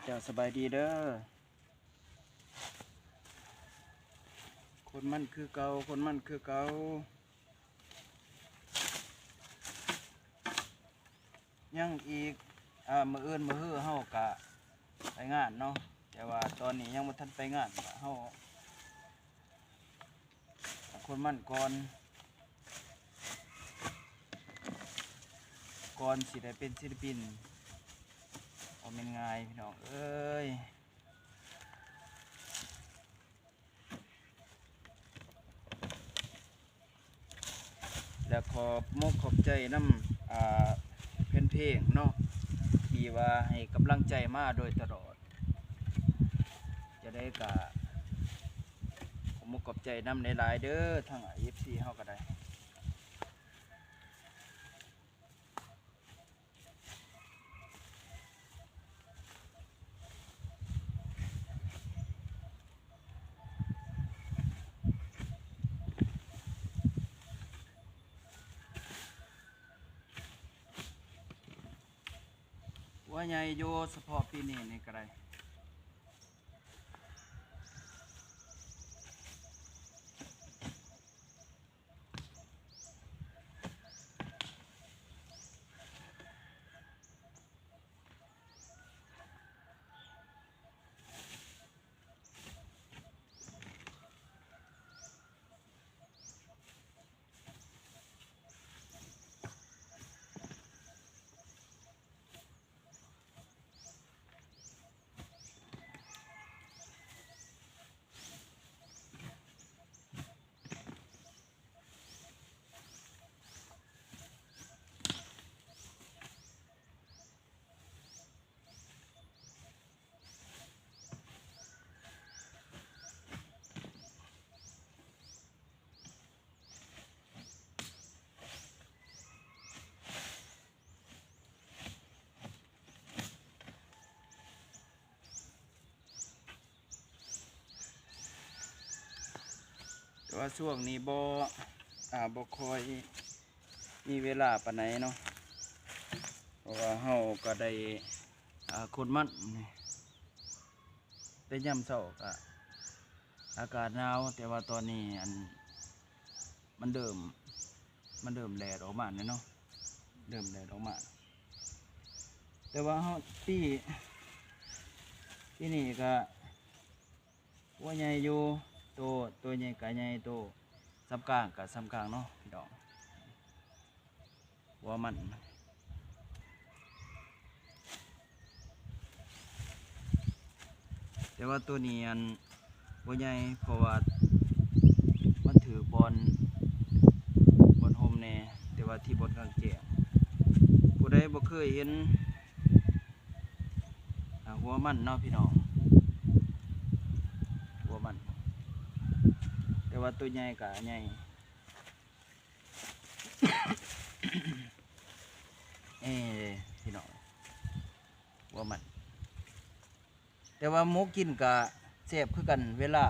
เจ้าสบายดีเด้อคนมันคือเก่าคนมันคือเก่ายังอีกมื้ออื่นมื้อฮื้อเฮากะไปงานเนาะแต่ว่าตอนนี้ยังบ่ทันไปงานเฮาคนมันก่อนสิได้เป็นศิลปินบ่แม่นง่ายพี่น้องเอ้ยแล้วขอบมกขอบใจนำเพลงเนาะที่ว่าให้กำลังใจมาโดยตลอดจะได้กะขอบมกขอบใจนำหลายๆเด้อทาง FC เฮาก็ได้ว่าใหญ่โยเฉพาะปีนี้นี่ก็ได้แต่ว่าช่วงนี้บ่ค่อยมีเวลาปานไหนเนาะเพราะว่าเฮาก็ได้คนมันนี่แต่ยามเช้าก็อากาศหนาวแต่ว่าตอนนี้มันเริ่มแดดออกมาเนาะเริ่มแดดออกมาแต่ว่าเฮาที่นี่ก็ว่าใหญ่อยู่ตัวใหญ่กะใหญ่ตัวสำกลางกะสำกลางเนาะพี่น้องว่ามันแต่ว่าตัวนี้ว่าใหญ่เพราะว่ามันถือบอลโฮมแน่แต่ว่าที่บอลกลางแจ้งผู้ใดบ่เคยเห็นหัวมันเนาะพี่น้องหัวมันแต่ว่าตัวใหญ่กะใหญ่ พี่น้องว่ามันแต่ว่าหมูกินกะแซ่บคือกันเวลา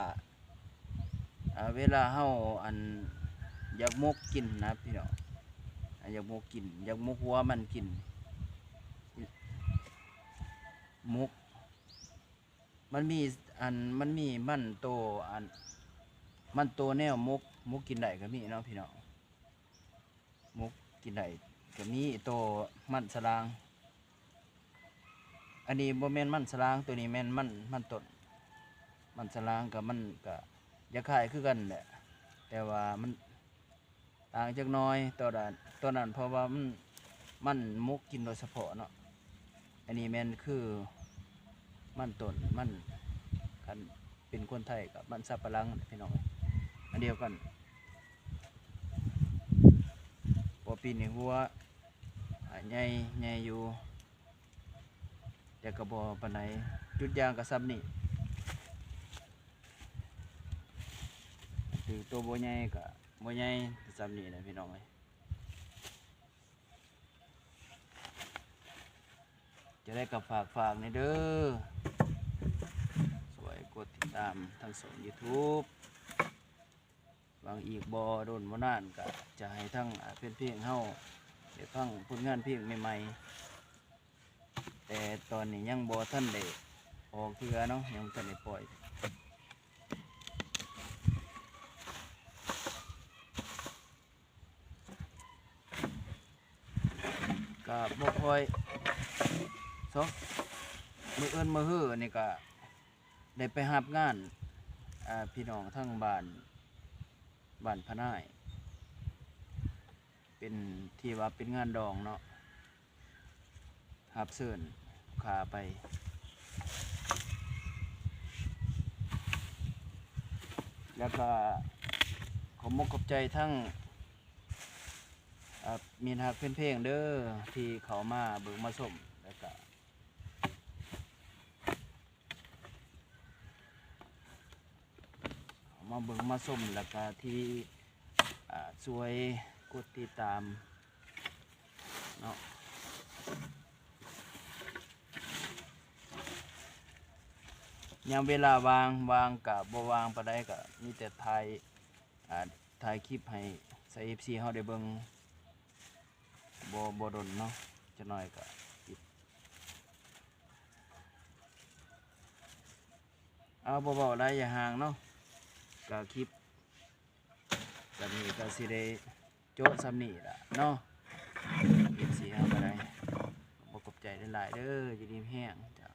เฮาอยากมกกินนะพี่น้องอยากมกกินอยากมกหัวมันกินมกมันมีมันโตมันโตแนวมกกินได้ก็มีเนาะพี่น้องมกกินได้ก็มีโตมันสลางอันนี้บ่แม่นมันสลางตัวนี้แม่นมันต้นมันสลางกับมันก็อยากขายคือกันแหละแต่ว่ามันต่างจักน้อยตัวนั้นเพราะว่ามันมุกกินโดยเฉพาะเนาะอันนี้แม่นคือมันต้นมันกันเป็นคนไทยกับมันสับปะรังพี่น้องอันเดียวกันพอปีนี้หัวใหญ่อยู่แต่กระบอกปานไหนจุดยางกระซับนี่ถือตัวโบใหญ่กับโบใหญ่กระซับนี่นะพี่น้องเลยจะได้กับฝากในเด้อสวยกดติดตามทั้ง2 YouTube บางอีกบอโดนบ่นานก็จะให้ทั้งเพลงเฮาเดี๋ยวฟังผลงานเพลงใหม่ๆแต่ตอนนี้ยังบ่ทันได้ ออกเรือเนาะยังบ่ทันได้ปล่อยก็บ่ค่อยซอกมื้อเอิ้นมื้อฮื้อนี่ก็ได้ไปรับงานพี่น้องทั้งบ้านพะนายเป็นที่ว่าเป็นงานดองเนาะรับเชิญลูกค้าไปแล้วก็ขอมกขอบใจทั้งมีฮักเพลงเด้อที่เขามาเบิ่งมาชมแล้วก็เขามาเบิ่งมาชมแล้วก็ที่ช่วยกดติดตามเนาะยามเวลาวางกับบ่วางปานใดก็มีแต่ถ่ายคลิปให้ใส่ FC เฮาได้เบิ่งบ่ดนเนาะจะน้อยก็ปิดเอาบ่เว้าหลายอย่าห่างเนาะก็คลิปก็นี้ก็สิได้โจ๊ะซ้ำนี่ล่ะเนาะ FC เฮาก็ได้บ่ขอบใจหลายๆเด้ออยู่ดีมีแฮงจ้ะ